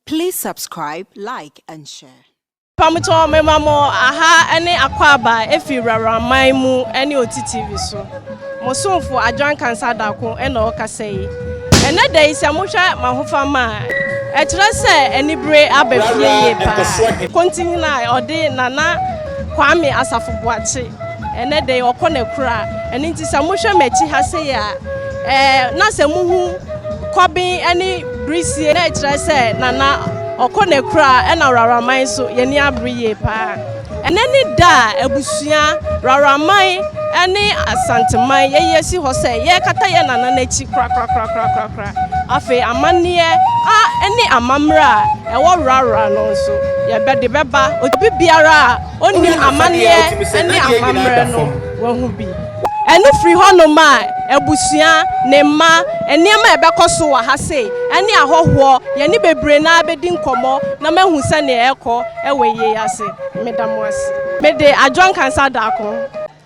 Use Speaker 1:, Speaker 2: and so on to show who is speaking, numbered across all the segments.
Speaker 1: Please subscribe, like, and share.
Speaker 2: Pamuto memamo aha ene akwaba efi raramai mu ene OTTV so. Mosonfo adwan kansa dako ena okasei. Ene dey se mohwa mahofama. E kire se enibre abafie ye pa. Kontinina ode nana Kwame Asafobuachi. Ene dey okona kura. Ene nti se mohwa machi ha se ya. Na se muhu Kobin ene brisie na kire se nana okone kura ena raramai so yeni abriye pa eneni da ebusua raramai ene asantemai yeyesi ho se ye kata ye nana na chi kra afi amanie ene amamra ewo rara no so ye bede beba obi biara oni amanie ene amamra no wahu bi ene free honoma ebusua ne ma eniema ebekoso wa ha sei ene ahoho ye ni bebre na abedi nkomo na mahu se ne ekọ eweye ase medamo ase mede adwan kansa dako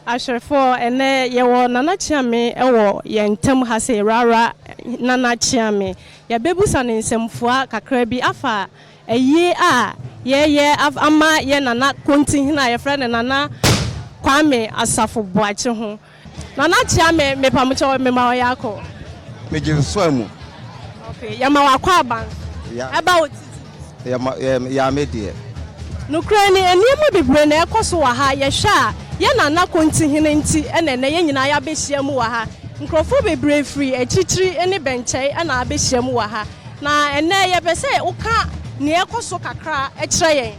Speaker 2: ahwefo ene yewo nana chiame ewo ye ntem ha sei rara nana chiame ye bebusa ne nsemfua kakra bi afa eye a ye ama ye nana kontinhina ye frɛ ne nana Kwame Asafobuachi ho Nana chiame me pamucho me ma yako.
Speaker 3: Me jiswamu.
Speaker 2: Okay, ya ma wakwa ban. Eba otiti.
Speaker 3: Ya me die.
Speaker 2: Nukre ni eniemu bebre na ekoso wa ha ye hwa ye nana kontihene nti ene ye nyina ya behia mu wa ha. Nkrofo bebre free echichiri ene benchai na abehia mu wa ha. Na ene ye be se uka ne ekoso kakra ekire yen.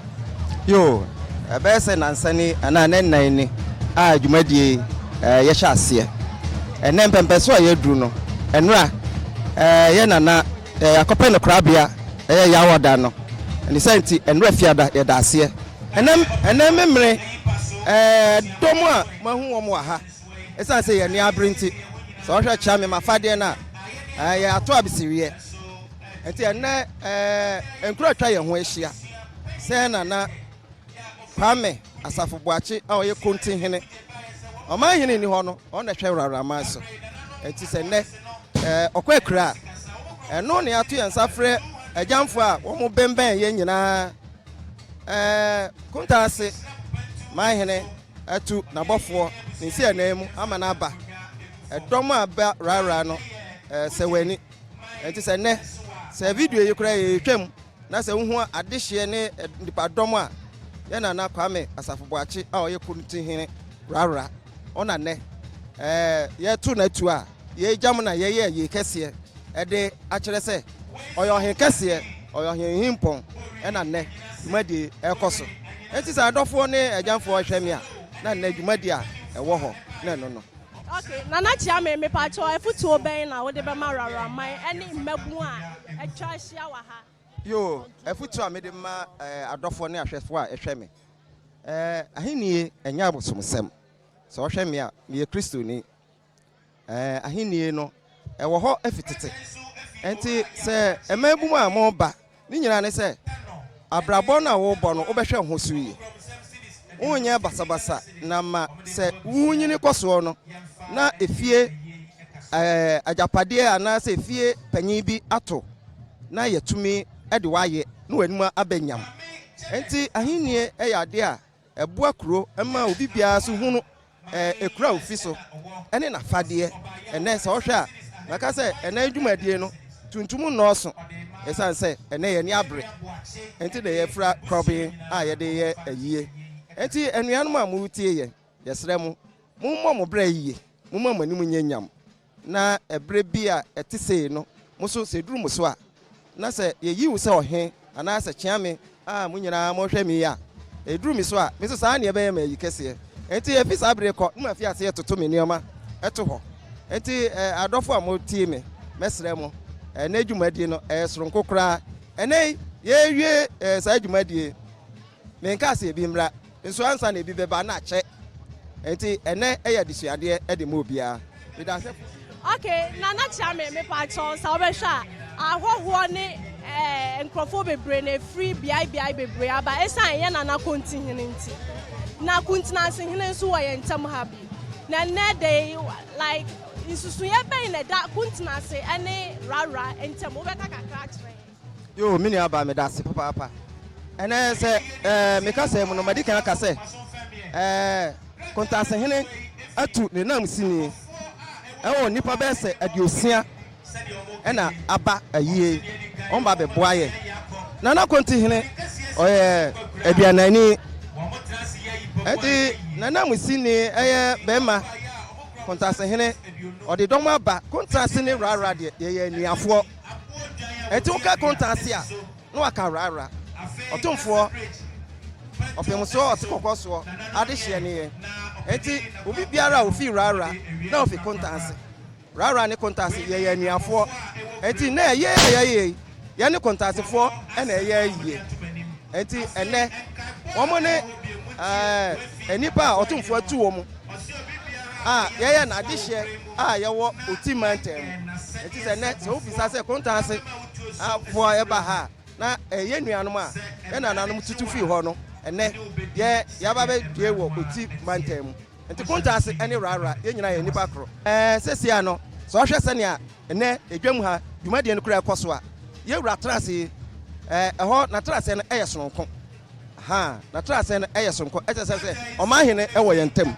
Speaker 3: Yo, ebe se nansani ana nan ni a dwumadie ye hya ase ene mpempeso a ye duru no enura ye nana akopɛ no krabia ya woda no eni senti enura fiada ye da ase ene memre domo a mahu wo ha esan se ye ni abrinti so hwa cha me mafade na ye ato abisiriye enti ene enkura twa ye ho ahia se nana Kwame Asafobuachi a oye kontinhene Oma hini ni hono on na hwe rarama so enti se ne okwa kura eno ne ato yensa frɛ agyamfo a wo mo bemben ye nyina Kuntanase my hene atu na bofo ne si anam ama na aba edom aba rara no se wani enti se ne se video yi kura ye twam na se hu adehye ne dipadom a ye na Kwame Asafobuachi a oye kontinhene rara ona ne ye tu na tu a ye jam na ye kese e de a kire se oyo hen kese oyo hen himpon e na ne dwumadi ekoso enti sa adofo ne agyamfo hwemi a na ne dwumadi a ewo ho na no
Speaker 2: okay nana chiame me pa cho efutu oben na wo de be ma raraman ene mmabu a etwa hia wa ha
Speaker 3: yo efutu a me de ma adofo ne ahwefo a ehwemi ahenie enya abosomsem so hwe me a me Kristo ni ahenie no ewo ho afitete enti se emabum a mo ba ni nyina ne se abrabo na wo bo no obehwe ho so yi wonye basabasa na ma se wunyini koso no na efie ajapade ana se efie panyin bi ato na yetumi ede waye na wanima abanyam enti ahenie eyade a eboa kuro ema obi bia so hunu ekura ofiso ene na fade ene se ohwe a maka se ene dwumadie no tuntum nọọso esan se ene ye ni abre enti de ye fra crobin a ye de ye ayie enti enuanum a mu tie ye yesre mu mummo mo bra yie mummo mani mu nyanyam na ebre bi a etise no muso se duru muso a na se ye yiwu se ohe ana se chiame a munyina mo hwe mi ya eduru mi so a mi so sa na ye be ye ma yi kese enti efisa abre ko ma fi ase etoto me nioma eto ho enti adofo a mo tie me mesre mo na adwumadie no soronko kra ene ye wie sa adwumadie me nka se bi mra nso ansa na ebi beba na ache enti ene eya disuade e de mo bia we da se
Speaker 2: okay nana chiame me pa cho sa obehwa ahoho ne nkrofo bebre na free bi bebre aba esan ye nana kontinhene nti na Kuntanase hene nso wo ye ntam ha bi na ne dey like isusu ye ben na da Kuntanase ene rara ntam wo beka kakra kire
Speaker 3: Yo, mini aba me dasi papa. Ene se me ka se mu no madi kan ka se Kuntanase hene atu ne nam sini. Ewo nipa be se adiosia ena aba ayie. On ba be boaye. Nana konti hene oye aduanani. Enti nana musini eye bema Kuntanase hene odi dom aba Kuntanase ne rara de ye niafo. Enti uka Kuntanase a no aka rara. Otumfo opemuso otikokwoso ade hye ne enti obi biara ofi rara na ofi Kuntanase rara ne Kuntanase ye niafo enti na ye ne Kuntanase fo na ye enti ene omo ne enipa otumfo atu omo ye na ade hye ye wo otimantem enti se ne se obisa se Kuntanase fo eba ha na ye nuanom a na nanom tutu fi ho no ene ye ba be due wo oti mantem enti Kuntanase ene rara ye nyina ye nipa kro sesia no so hwe se ne a ene edwam ha dwumade no kura ekoso a ye wura trase ho na trase no eye sononko na trase no eye sononko se o ma hene ewo ye ntem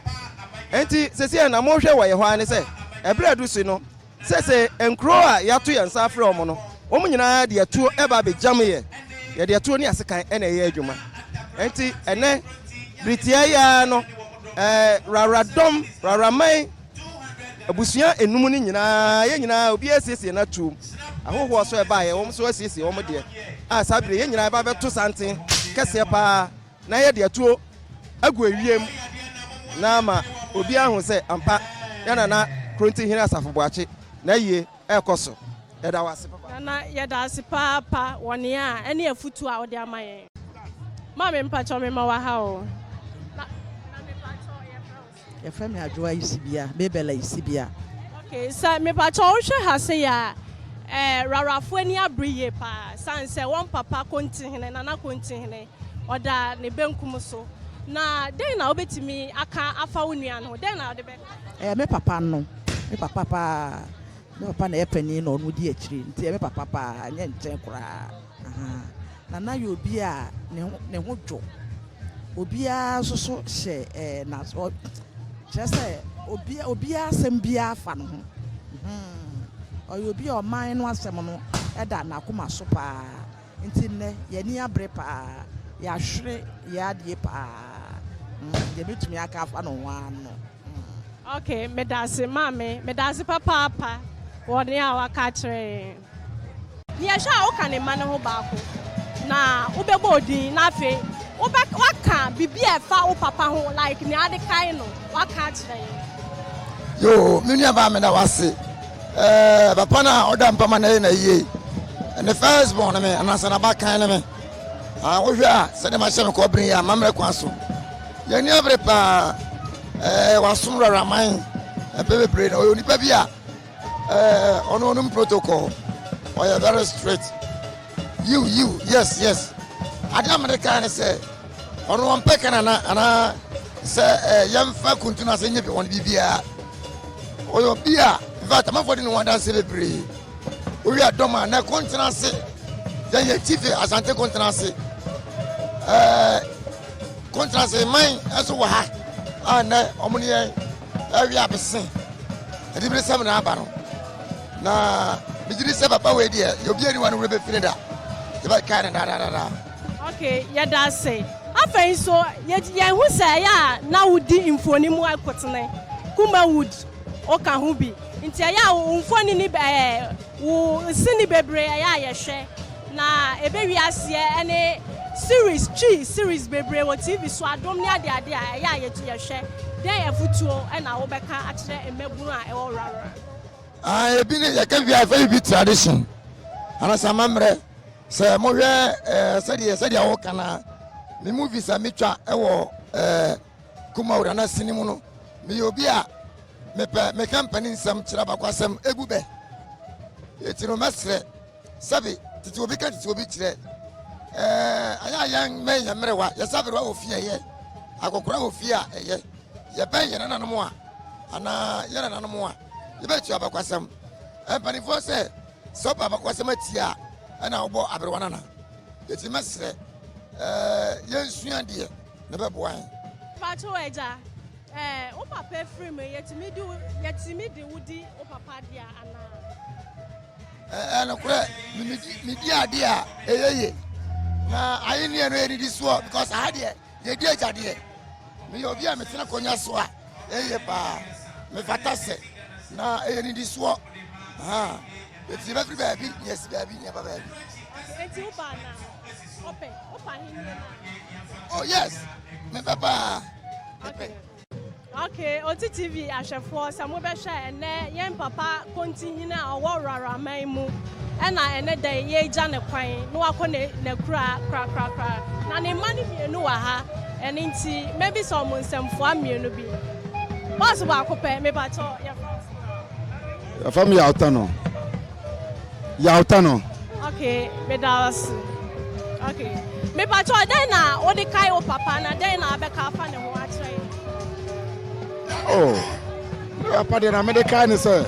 Speaker 3: enti sesia na mo hwe wo ye ho ane se ebradu si no se enkro a yato ye nsa afre omo no omu nyina de atuo eba be jam ye de atuo ni asekan ena ye adwuma enti ene britia ya no raradom raraman abusuan enum ni nyina ye nyina obi asiesie na tuom ahoho so eba ye wom so asiesie wom de sabre ye nyina eba beto santen kese pa na ye de atuo agu awiem na ma obi ahu se ampa yana na kronti hina asafoboache na yie ekoso eda wase papa
Speaker 2: na yeda ase papa woni a ene afutu a ode amaye ma me mpacho me ma wa ha o na me mpacho ye
Speaker 4: frame adwoa isibia bebela isibia
Speaker 2: okay so me mpacho wo hwe ha se ya rarafo ani abriye pa sanse won papa kontihene na kontihene oda ne benkum so na den na obetimi aka afa wonua no den na ode be
Speaker 4: me papa no me papa pa no papa na epani no no di akiri nti me papa pa anya nten kura na yo obi a ne ho dwo obi a so hye na so chese obi a asem bia afa no ho oyo obi o man no asem no eda na akoma so pa nti ne ye ni abre pa ya hwere ya de pa ye betumi aka afa no ho ano
Speaker 2: okay medase mame medase papa woni a waka kire ni ehwa a woka ne ma ne ho baako na ubebo odin na afi waka bibi efa wo papa ho like ni ade kai no waka kire
Speaker 5: yo mini aba me da wase papa na oda mpama na yie and the first born me anasa na ba kan na me wo hwe a se de ma hye me ko brin ya mamre kwa so ye ni abre pa wasom raraman bebebre na oni pa bia ono protocol or very straight you yes adam de kan say ono on pekana na ana say yamfa Kuntanase nyebi on bibia oyo bia infact am for the one that celebrate we are doma na Kuntanase then ye chief asante Kuntanase Kuntanase man aso wa ha na omuni awi abesen edibre sam na aba no na bijiri se papa we dia yo bia ni wanu rebe finida e ba kana da
Speaker 2: okay ya da say afen so ye hu say ya na wudi infoni mu akotene kuma wood o ka hu bi nti ya infoni ni wo sini bebre ya ye hwe na ebe wi ase ene series bebre wo TV so adom ni ade a ya ye hwe den afutuo na wo beka a kire emebunu a e wo rara
Speaker 5: ebi ne ya ka via very big tradition ana samamre se mo hwe sadia wo kana me movies a metwa e wo Worawora na sinimu no me obi a me company nsam kira bakwasam egube etino mesre sabi titi obi ka titi obi kire aya me yamrewa ya sabiwa ofie ye akokora ofie a ye ye ben ye nana no mo a ana ye nana no mo a ye be tu abakwasam empanifo se so abakwasam atia ana obo abrewana na eti mesre yensua de na beboan
Speaker 2: pato eja o papa frame yetimi di wudi o papa dia ana
Speaker 5: na kure mi di ade a eyeye na ayi ne no eri di so because I had ye di eja de me obi a metena konya so a eye pa me fatase na eri di so eti be free baby yes baby never baby
Speaker 2: eti u ba na opa hin na
Speaker 5: oh yes me papa
Speaker 2: okay oti TV ahwefo samo be hwe ene yen papa continue na Worawora maimu ena ene da ye gya ne kwan no akọ ne kra na ne mani mienu wa ha ene nti maybe some nsemfo amienu bi boss ba akọpe me ba to
Speaker 6: ya family yautano
Speaker 2: okay me da was okay me ba to den na o de kai o papa na den na abeka fa ne ho akire
Speaker 6: oh papa de na me de kai ne say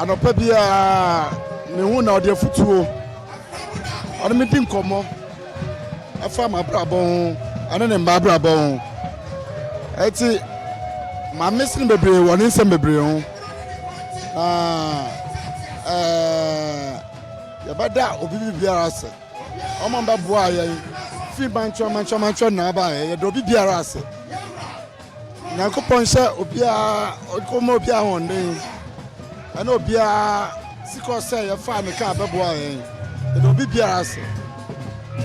Speaker 6: anopa bia me hu na ode futuo ono me din komo afa ma brabon ane ne mba brabon eti ma mesin bebre woni nsem bebre ho ya bada obi biara ase o ma mba boa ye fi mancho na ba ye do biara ase Nyankopon sɛ obia okomo obia honden ana obia siko sɛ ya fa me ka beboa yen e do biara ase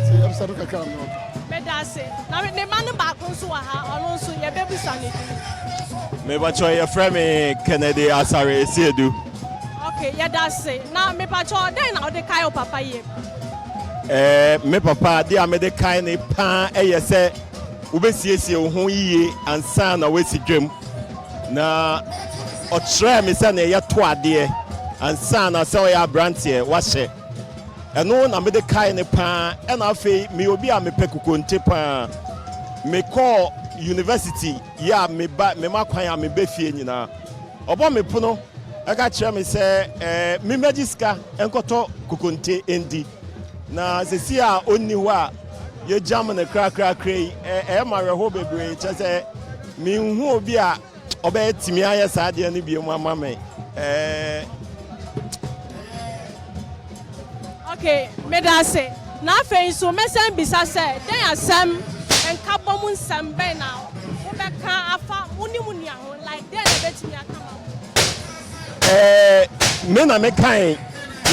Speaker 6: si am sadu kakra no
Speaker 2: me da ase na ne manu ba ko nso wa ha ɔno nso ye bebusa ne
Speaker 7: me ba cho ye frɛ me Kennedy Asare Esiedu
Speaker 2: okay ye da ase na me ba cho den na o de kai o papa ye
Speaker 7: me papa de amede kai ne pa eye sɛ ubesiesie wo ho yiye ansa na wesi dwem na ɔkyerɛ me sɛ na ɛyɛ to adeɛ ansa na sɛ ɔyɛ abranteɛ wahyɛ ɛno na mede kae ne paa ɛna afei me obi a mepɛ kokonte paa mekɔ university yɛ a mema kwan a mebɛ fie nyinaa ɔbɔ me pono ɛka kyerɛ me sɛ memagye sika ɛnkɔtɔ kokonte ɛndi na sɛsi a ɔnni hɔ a ye jam ne krakra yi ma reho bebre che se mi hu obi a obe timi aye sa de ne biemu ama me
Speaker 2: okay me da say na afei so mesen bisa say den asem enka bom nsem ben na wo be ka afa unimu nia ho like den e betimi akama
Speaker 7: me na me kan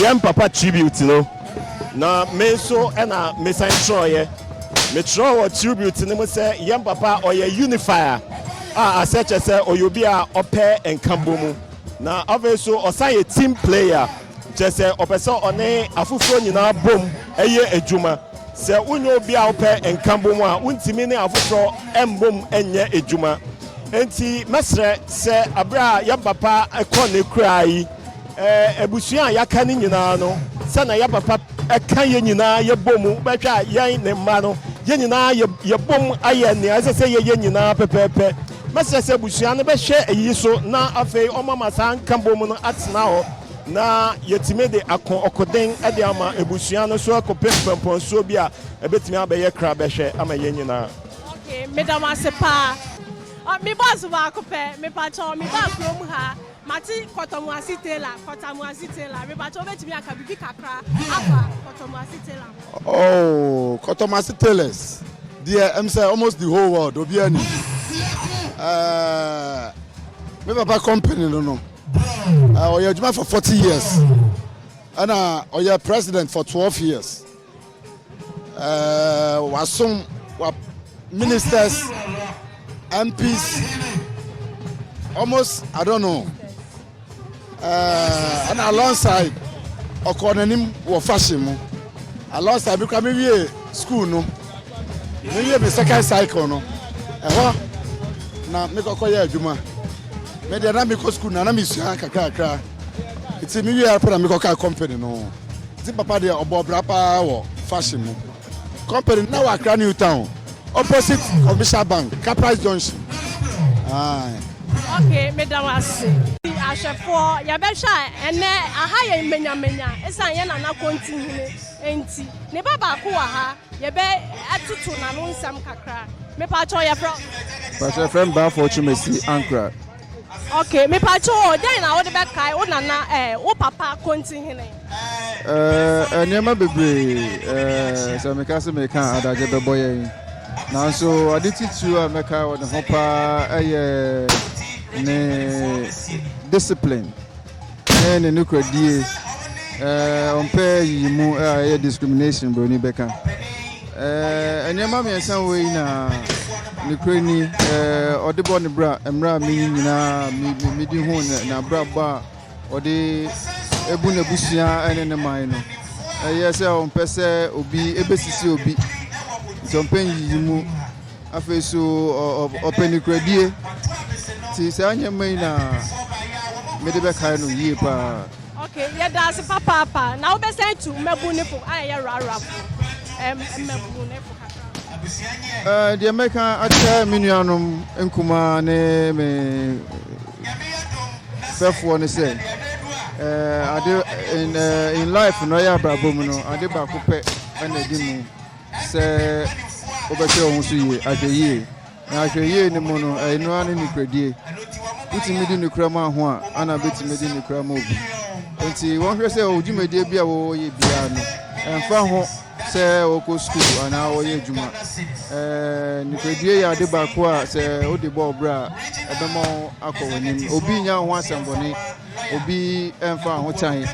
Speaker 7: yem papa tribute no na me so na me san troye me throw tribute ne mo say yem papa oye unifier aseche say oyobi a ope enkambo mu na obviously osan a team player je say opese one afufo nyina bom eye ejuma say unyo obi a ope enkambo mu a untimi ne afufo embom enye ejuma enti mesre say abra yem papa ekọ ne kura yi ebusua yaka ni nyina no say na yem papa eka ye nyina ye bomu betwa yen ne ma no ye nyina ye bom aye ne asese ye nyina pepepe mesese busua ne be hwe eyi so na afei omama san kambom no atena ho na yetime de okoden ade ama ebusua no so akopempempon so bi a ebetimi abaye kra be hwe ama ye nyina
Speaker 2: okay madam asepa mi boss ba akopɛ me pacho mi ba from ha mati kotomu asitela me pacho betimi aka bibi kakra afa kotomu asitela
Speaker 6: oh kotomu asitelas there am say almost the whole world obi ani me papa company no oya juma for 40 years and oya president for 12 years wasum wa ministers MPs almost I don't know and alongside okonanim wo fashion mo alongside because me school no me second cycle no na me kokoya adwuma me dey na me ko school na me sua kakra iti me we apra me koka company no ti papa dey obobra pa wo fashion mo company na wa Accra New Town opposite Commercial Bank Caprice Junction
Speaker 2: Okay, Madam Ase. Ashefo, Yabesha, and aha ye menya. Esa ye na continue enti. Ne baba ko ha, ye be atutu na no nsam kakra. Me pa cho ye from.
Speaker 8: Pastor friend ba for Chumesi Ankara.
Speaker 2: Okay, me pa cho den na wo de be kai wo nana wo papa continue.
Speaker 8: Nyama bebre so me ka se me kan adaje be boye. Nanso adititu a me ka wo de ho pa ne discipline ne nukradie onpe yimu discrimination bro ni beka enyama me san we na nukrani odebo ne bra emra me nyina me di ho na bra ba ode ebu na busia ene ne man no yes onpe se obi ebesisi obi so onpe yimu afeso openikradie ti se anya mai na me de be kai no yie pa.
Speaker 2: Okay, yeah, that's papa. Now be sent to Mebunifo. I rara. Mebunifo.
Speaker 8: The American acha minuanum enkuma ne me fefo ne say in life no ya brabom no ade ba ko pe na di mu se obese ohun so yie adeye na ahweye ne mu no enu ane ni kredie utimi di nukra ma ho a ana betimi di nukra ma obi enti won hwe se odwumade bia wo ye bia no emfa ho se oko school ana wo ye dwuma nikredie ya de ba ko a se odi bo bra ebemo akọwonim obi nya ho asemboni obi emfa ho chan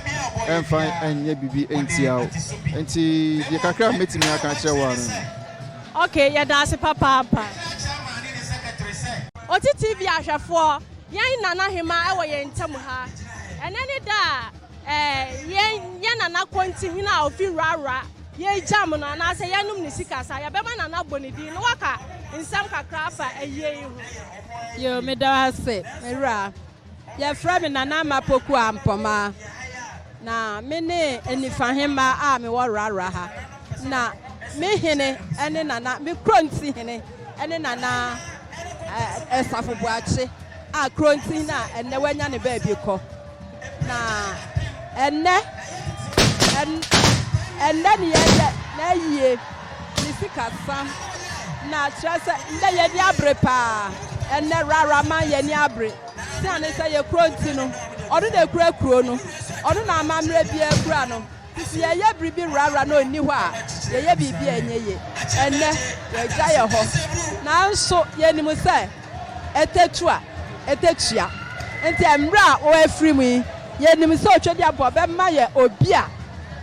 Speaker 8: emfa anya bibi enti awo enti de kakra metimi aka kire wa no.
Speaker 2: Okay, yeah, that's papa. Oti TV ahwefo yan nana hema ewo ye ntam ha enene da yan nana kwanti hina ofi rara ye jam no na se yanum ne sikasa ya bema nana bonidi no waka nsam kakra fa eye hu
Speaker 9: yo me da ase mera ya fra me nana mapoku ampoma na me ne enifa hema a me wo rara ha na me hene ene nana me kronti hene ene nana esafo buache a kronti na enne wanya ne ba bi ko na enne ne ye na yie ni sikasa na trasa nda ye ni abre pa enne rara man ye ni abre se ane se ye kronti no odo de kuro no odo na amamre bi akura no ye ye bribi rara no ni ho a ye ye bibi enye ye enne ye gya ye ho na nso ye ni mu se etetua enti emra o afri mu ye nim se otwedi abo be ma ye obi a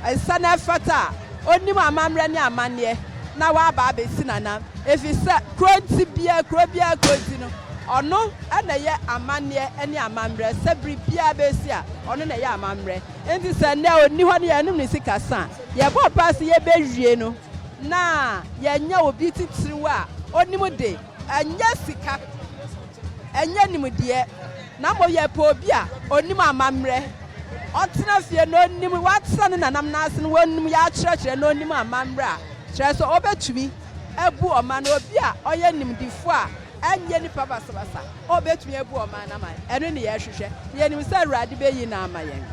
Speaker 9: ensa na fata onim amamre ne amane na wa ba be sinana efi se kronti bia kronti no ono na ye amane ene amamre sabri bia be si a ono na ye amamre enti se na oni ho ne ye nim ne sikasa ye bo pass ye be hwie no na ye nya obi titiriwa onim de anya sika enya nimdie na mo ye po obi a onim amamre otena fie no onim watsa ne nanam na ase no onim ya kyerɛkyerɛ no onim amamre a kyerɛ so obetumi ebu oma na obi a oye nimdifo a anye ni papa sabasa obetumi ebu oma na man eno ne ye hwehwɛ ye nim sɛ Awurade be yi na amayen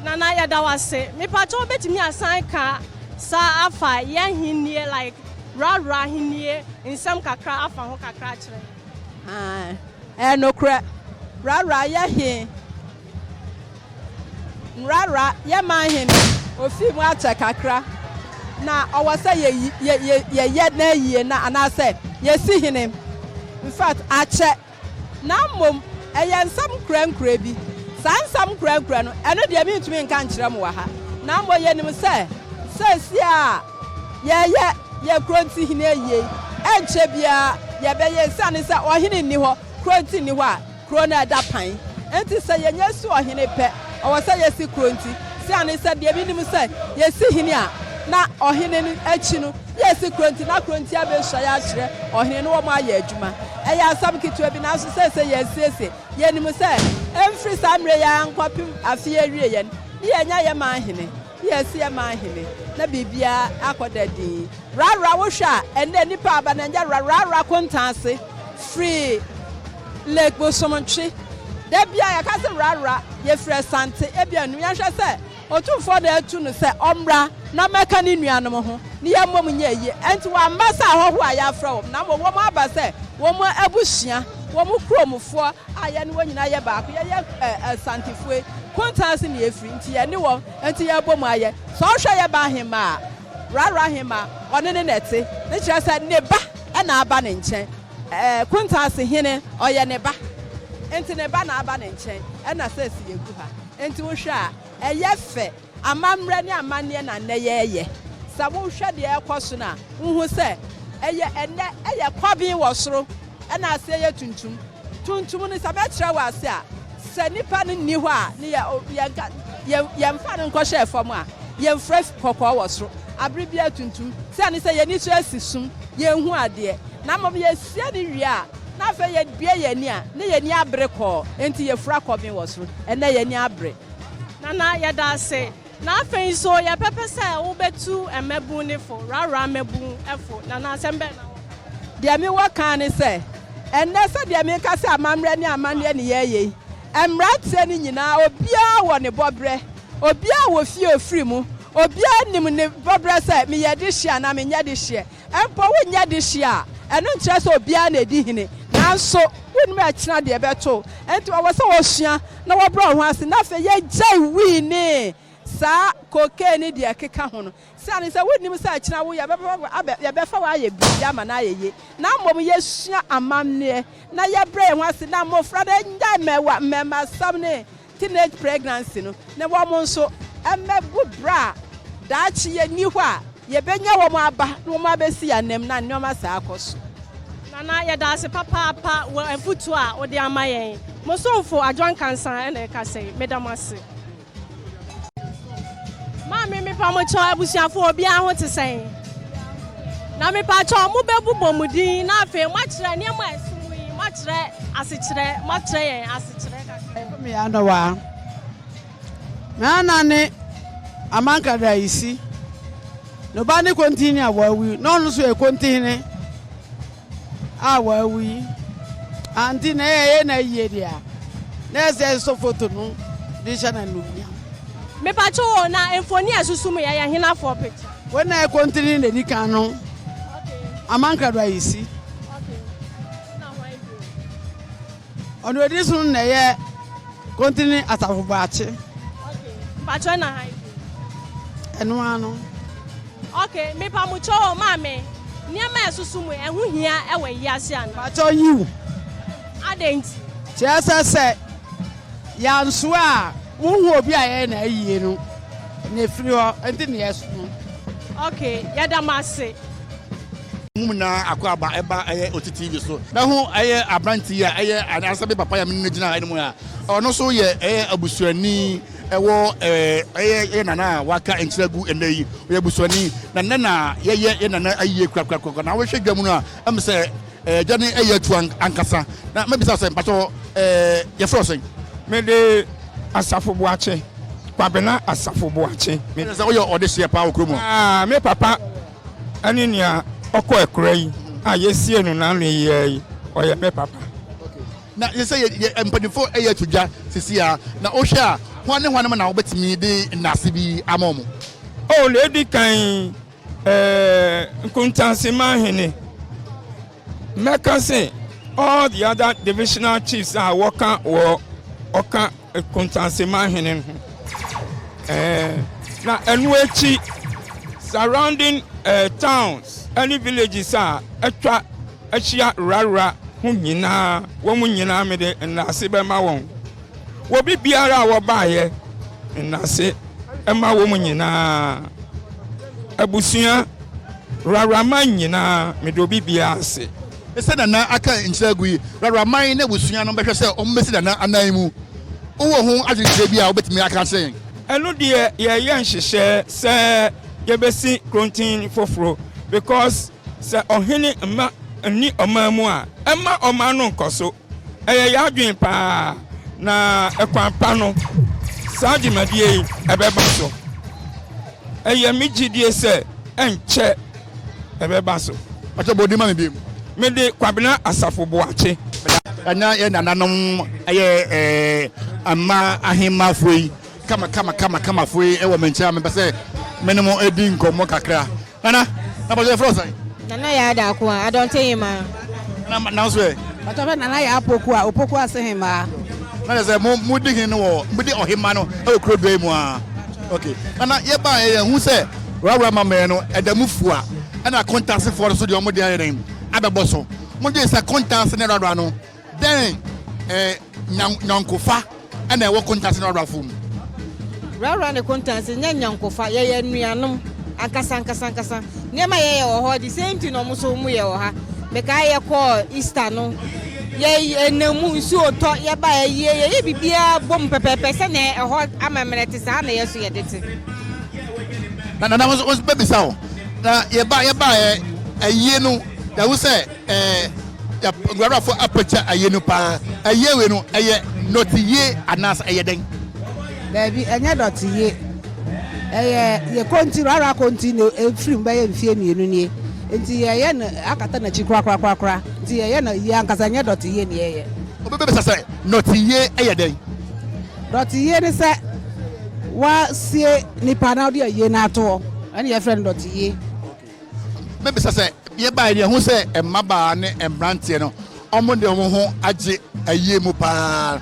Speaker 2: nana ya da wase me pa cho obetumi asan ka sa afa ye hinnie like rara hinnie nsam kakra afa ho kakra kyerɛ
Speaker 9: enokra rara ya he rara ya ma he ofi mu acha kakra na owasa ye na yie na anase ye si hene in fact ache na mom eye nsam krankra bi sansam krankra no eno de mi ntumi nka nkyerɛ mo wa ha na mo ye nim se si a ye kronti hene yie enche bia ye be ye sane se ohene ni ho kronti ni ho a krona da pan enti se ye nya su ohene pe owo se ye si kronti sane se de bi nim se ye si hene a na ohene ni achi no ye si kronti na kronti abehwa ya kire ohene no wo ma ya adwuma eya asam kitu bi na so se ye sese ye nim se emfri samre ya nkopim afie awie ye ye nya ye ma hene ye si ye ma hene na bibia akodadi rara wo hwa ene nipa aba na nya rara Kuntanase free Lake Bosomontri. Debia ya kase rara ye frɛ sante ebia nu ya hwɛ sɛ otumfo da atu no sɛ ɔmra na mɛka ne nuanom ho ne ya mmom nya yi enti wa mbasa ahoho a ya frɛ wo na wo mo aba sɛ wo mo abusua wo mo kromfo a ye ne wonyina ye baako ye santefoe Kuntanase ne efiri nti ye ne wo enti ya bom aye so hwɛ ye ba hema rara hema ɔne ne nete ne kyerɛ sɛ ne ba na aba ne nkyɛn Kuntanase hene ɔyɛ ne ba enti ne ba na aba ne nkyɛn na sɛ si yegu ha enti wo hwɛ a ɛyɛ fɛ amamrɛ ne amanne na nne yɛyɛ sɛ wo hwɛ de ɛkɔ so na wo hu sɛ ɛyɛ ɛnɛ ɛyɛ kwabin wɔ soro na ase yɛ tuntum ne sɛ bɛkyerɛ wɔ ase a sɛ nipa ne nni hɔ a ne yɛmfa no nkɔhyɛ fam a yɛmfrɛ kɔkɔɔ wɔ soro abere bia tuntum sɛ ne sɛ yɛni so asi sum yɛnhu adeɛ na mmom yɛsia ne wie a na afei yɛbie yɛni a ne yɛni abere kɔɔ enti yɛfura kɔbin wɔ soro ɛnɛ yɛni abere
Speaker 2: Nana yɛda ase na afei so yɛpɛpɛ sɛ wobɛtu mmɛbu ne fo rara mmɛbu ɛfo nana asɛm bɛ na
Speaker 9: deɛ me wɔ kan ne sɛ ɛnɛ sɛ deɛ me ka sɛ amammerɛ ne amanneɛ ne yɛyɛ mmeranteɛ no nyinaa obiara wɔ ne bɔberɛ obiara wɔ fie ofiri mu obiara nim ne bɔberɛ sɛ meyɛ de hyia na menyɛ de hyia mpo wonyɛ de hyia ɛno nkyerɛ sɛ obiara na ɛdi hene nanso wonim ɛkyena deɛ bɛto enti wɔwɔ sɛ wɔsua na wɔbrɛ ho ase na afei yɛgyae wii ne saa kokee ne deɛ keka ho no sane sɛ wonim sɛ ɛkyena wo yɛbɛfa wɔ ayɛ biribi ama no ayɛye na mmom yɛsua amamneɛ na yɛbrɛ ho ase na mmɔfra no nya mmamasam ne teenage pregnancy no na wɔn nso ɛmɛbu bra daakye yɛni hɔ a yɛbɛnya wɔn aba na wɔn abɛsi yɛnam na nneɛma saa akɔ so
Speaker 2: Nana yɛda ase papaapa wɔ afutu a wode ama yɛn mo somfo adwan kansan na ɛka sɛ medam ase maame mepa mo kyɛ abusuafo obiara ho te sɛn na mepa kyɛ mo bɛbu bɔ mu din na afei moakyerɛ nneɛma a ɛso mu yi moakyerɛ asekyerɛ moakyerɛ yɛn asekyerɛ kakra
Speaker 10: me anawa me anane amanka da isi no ba ne kontini awawi no no so e kontini awawi anti na ye na yie dia na se so foto no de chana no bia
Speaker 2: me pa cho na emfoni asusu mu ya hena for picture
Speaker 10: when na kontini na di kan no amanka da isi
Speaker 2: na why do
Speaker 10: ono di sun na ye kontini atafo baache
Speaker 2: pa cho na hai
Speaker 10: eno ano
Speaker 2: okay me pa mo cho maame niama asusu mu ehu hia ewe yi ase an
Speaker 10: pa cho yiwu
Speaker 2: adenti
Speaker 10: chese yanso a wonhu obi a ye na ayie no na firi ho enti na yeso
Speaker 2: okay yada mase
Speaker 6: mumuna akwaba eba OTT so na ho abranti a anasa be papa ya me gina ene mu a ono so ye abusuani ewo nana waka enchiragu enayi ye abusuani na nana ye nana ayiye kwakwa na wo hwe dwam no a am se jani tu ankasa na mebisa se mpacho ye frosen
Speaker 11: me de asafo boache kwabena asafo boache
Speaker 6: me se wo ye odehye pa okromo
Speaker 11: me papa ani nia okọ ekura yi a yesie no na no yi oye me papa
Speaker 6: na ye say ye empadifo tudwa sisi a na o hwe a hwane na obetimi de nase bi amomo
Speaker 11: o le di kan Kuntanase mahene meka say all the other divisional chiefs are working oka Kuntanase mahene na enu echi surrounding towns any villages are etwa achia rara hu nyina wo mu nyina me de nase be ma won wo bi biara wo baaye nase e ma wo mu nyina abusua rara man nyina me do bi bia ase
Speaker 6: ese na aka nchiragu yi rara man na abusua no behwe se o mmesi na anan mu wo ho agye bi a obetimi aka sen
Speaker 11: enu de ye nhyehyɛ se yebesi krontin foforo because se ohene ma ni omamu a ema omanu nkoso eye ya adwen pa na ekwanpa no saji madie ebeba so eye migidie se enche ebeba so
Speaker 6: acho bodi ma me bi
Speaker 11: me de kwabena asafo boache
Speaker 6: anya ye nananom aye ama ahima foi kama foi e wo mencha me pese minimum edi nkomo kakra nana na bozo frosa
Speaker 12: nana ya da ko I don't tell him
Speaker 6: na so e
Speaker 10: Patobe nana ya opoku ase hima
Speaker 6: na say mu di hin wo mu di ohima no e kuro do mu a okay nana ye ba ye hu say Worawora mama no edamufu a na contact for so de omo de ayere abebo so mo de say contact ne Worawora no then nyankofa na e wo contact ne Worawora fum
Speaker 12: Worawora ne Kuntanase nyankofa ye nuanom akasa nema ye wo ho the same thing no mo so mu ye wo ha me ka ye call Easter no ye enamu nsu oto ye ba ye bibia bom pepepe se ne ho amamere te sa na ye so ye dete
Speaker 6: na was baby sao na ye ba aye no da wo say ya Worawora for aperture aye no pa aye we no aye not ye anas aye den
Speaker 10: baby enya dot ye ye continue Worawora continue efrim ba ye mfie mienu nie enti ye na akata na chi kra enti ye na ye ankasa nya dot ye ne ye
Speaker 6: obebe say not ye aye den
Speaker 10: dot ye ne say wa sie nipa na odi ye na ato ani ye friend dot ye
Speaker 6: maybe say ye ba ye hu say emaba ne embrante no omo de omo ho age aye mu pa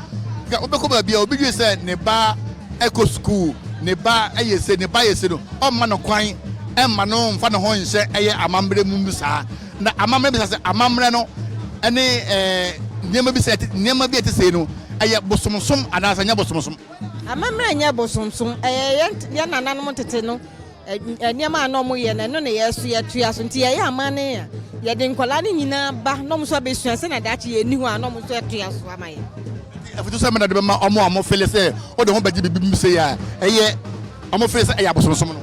Speaker 6: ga obeko ba bia obi dwe say ne ba eco school ne ba ayese ne ba yese no o ma no kwan emma no mfa ne ho nse eye amambre mu sa na amambre bi say amambre no ene niema bi say niema bi etese no eye bosomsom anasa nya bosomsom
Speaker 12: amamre nya bosomsom ye nananom tete no niema no mo ye na no ne yeso ye tua so nti ye amane ya ye de nkola ne nyina ba no mo so besua se na dachi ye ni hu a no mo so tua so amaye
Speaker 6: afutu se me na de ma omo fele se o de ho baji bibim se ya eye omo fele se eye bosomsom no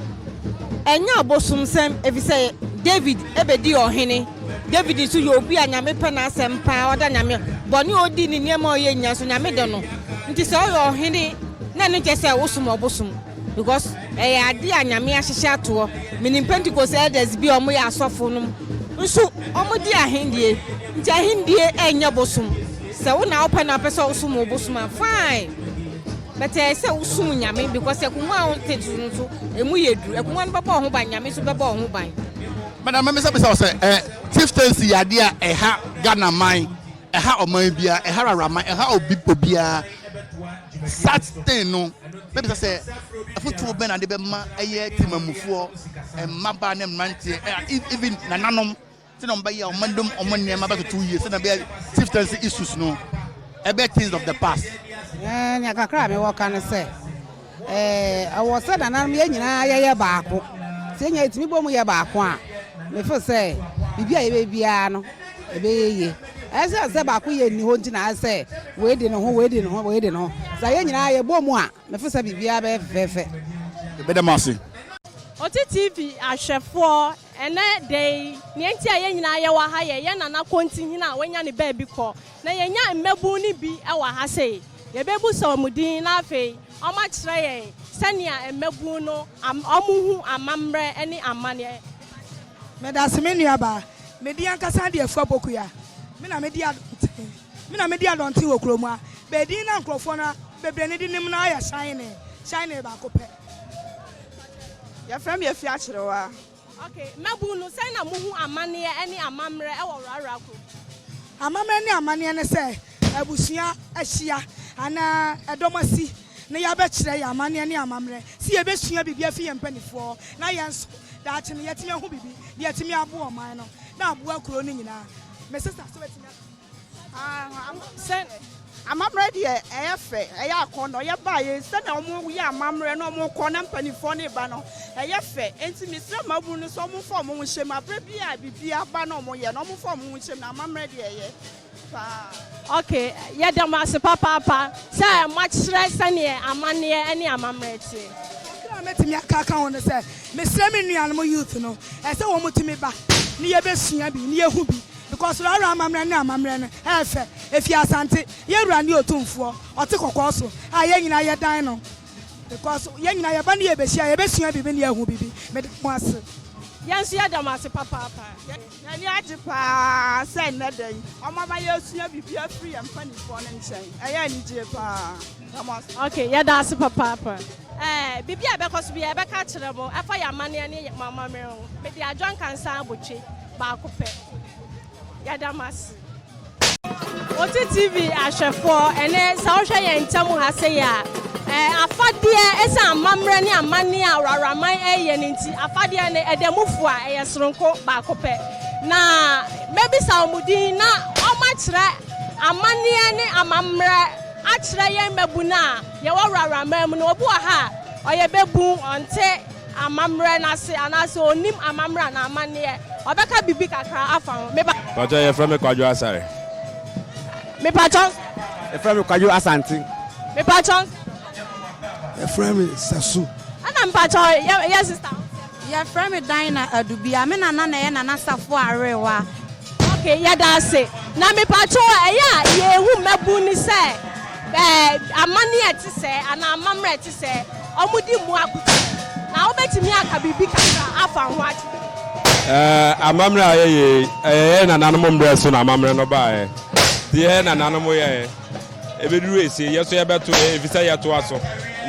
Speaker 12: enya bosomsem efi se David ebedi ohene David so ye obi anyame pe na asempa oda nyame boni odi ni niema o ye nya so nyame de no nti se o ye ohene na no kese wosum obosom because ade anyame ahyehye ato minim Pentecost elders bi omo ya asofo no nso omo di ahendie nti ahendie enya bosom se wo na opa na pese wosum obosom fine but se wosum nyame because ekunwa on tetu nso emu yedu ekunwa no baba ho ban nyame so baba ho ban
Speaker 6: madam me say chieftaincy ade a eha Ghana man eha oman bia eha raraman eha obi bia such thing no baby say afutu ben ade be ma eye timamufuo maba ne mrantie even nananom tin on ba ye omandom omonne ma ba 2 years na be chieftaincy issues no ebe things of the past
Speaker 10: nya kakra me wo kan say awo say nananom ye nyina ye baako se nya etimi bom ye baako a me feel say bibia ye be bia no ebe ye ese baako ye ni ho ntina ase we de no ho sa ye nyina ye bom a me feel say bibia be fefe
Speaker 6: be dem ase
Speaker 2: Oti TV ahwefo ene dey ne nti a ye nyina ye wa ha ye nana kontinhi na wanya ne ba bi ko na ye nya mmebu ni bi e wa ha sei ye bebu sawmudin na afei o ma kire ye sania mmebu no omuhu amamre ene amane
Speaker 13: me da se me nuaba me di ankasa de afu abokuya me na me di adonti wo kromu a be di na nkrofo na bebre ne di nim na ya shine ba ko pe ya frame ya fi achirewa
Speaker 2: okay mabu no say na muhu amane ene amamre e wo Worawora ko
Speaker 13: amamre ne amane ne se abusua ahia ana edomasi ne ya be kire ya amane ne amamre si ye be sua bibia fi ye mpanifo na ye nso da achi ne yetime ho bibi ye yetime abo o man no na abo akuro ne nyina me sister so betime
Speaker 9: sen amamre de eyefe akono ye ba ye se na omo ye amamre no omo ko na mpanifo ne ba no eyefe enti mi se mabu no so omo fo omo hwem abra bibia ba no omo ye no omo fo omo hwem na amamre de eye
Speaker 2: okay ye dem ase papa say machire sane amane ene amamre tie
Speaker 13: kra metimi akaka won se me sre me nuanom youth no e se wo mutimi ba ne ye besua bi ne ye hu bi because Worawora amamre no efe efi asante ye wura ne otumfo ote kokoso a ye nyina ye dan no because ye nyina ye ba ne ye besua bi ne ye hu bibi me de mo ase
Speaker 2: Yes, you are master papa.
Speaker 9: And you had to pass, send that day. On my years, you be free and funny for and saying, I need you.
Speaker 2: Okay, yeah, that's papa. Bibi because we have a catchable. I fire money and mamma meal. Maybe I drunk and sambuchi, Bacope. Yadamas. What TV Ashafo and then Sausha and Tamu Hasaya. Afadia is a mamrani and mania Raramai and inti Afadia and the Mufwa a Sronko Bacope. Na maybe Saumudi na how much a mania a mamra. Achira mebuna ye wora ramam no obu ha oye bebu onte amamre na se anase onim amamra na amane obeka bibi kakra afa me ba
Speaker 7: Pacho ye from Kwajo Asare.
Speaker 2: Me pacho
Speaker 14: e from Kwajo Asante.
Speaker 2: Me pacho
Speaker 14: e from Sasu.
Speaker 2: ana pacho ye sister
Speaker 15: ye from Dina Adubia me na na ye na Safo Arewa.
Speaker 2: Okay ye da se na me pacho ye hu mebu ni se amani eti se ana amamre eti se omudi mu akuti na obetimi aka bibi kakra afa ho achi
Speaker 7: amamre ayeye na nanum mbre so na amamre no ba tie na nanum ye ebeduru esi yeso ye beto evisa ye to aso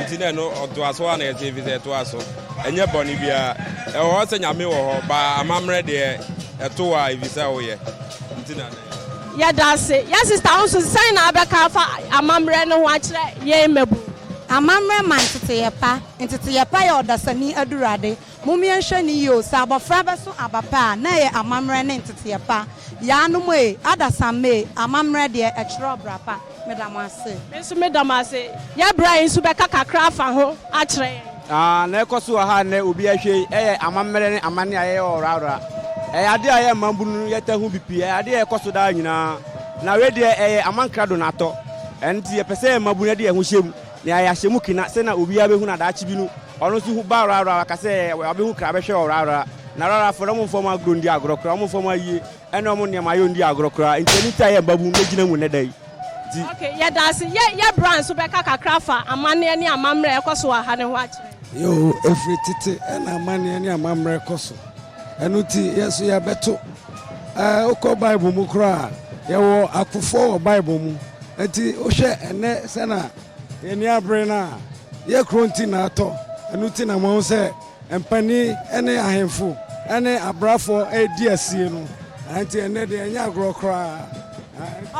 Speaker 7: nti na no oto aso na ye evisa ye to aso enye boni bia ho se nyame wo ho ba amamre de eto wa evisa wo ye nti na
Speaker 2: ya dase ya sister also sign na abeka fa amamre no ho akire ye mebu
Speaker 15: amamre man ntete ye pa ya odasani adurade mumie hwani yo sabofra beso abapa na ye amamre ne ntete ye pa ya no me adasame amamre de ekiro brapa medamase
Speaker 2: menso medamase ya Brian so beka kakra fa ho akire
Speaker 14: na ekoso ha na obi ahwe amamre ne amane aye orara ade aye mambunu yeta hu bipi ade ekoso da nyina na we de amankrado na to enti ye pese mabunu de hu hyem na ya hyemu kina se na obi abehu na da chibi nu ono so hu ba orara ka se abehu kra be hwe orara na rara fo mo fo ma grondi agrokra mo fo ma yie ene mo ne ma yo ndi agrokra enti ni ta ye mabunu na gina mu ne dai.
Speaker 2: Okay ye das ye brand so beka kakra fa amane ne amamre ekoso ha ne ho akire
Speaker 16: yo every tete na amane ne amamre ekoso enuti yesu ya beto oko bible mu kra yewo akufo bible mu enti o hwe ene se na eni abre na ye kronti na ato enuti na mo se empani ene ahemfo ene abrafo edi asie no enti ene de enya agro kra.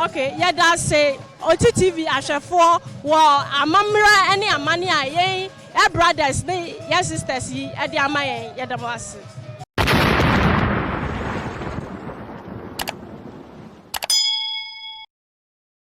Speaker 2: Okay ye da say oti TV ahwefo wo amamra ene amane a ye brothers ne ye sisters yi e de amayen ye da mo ase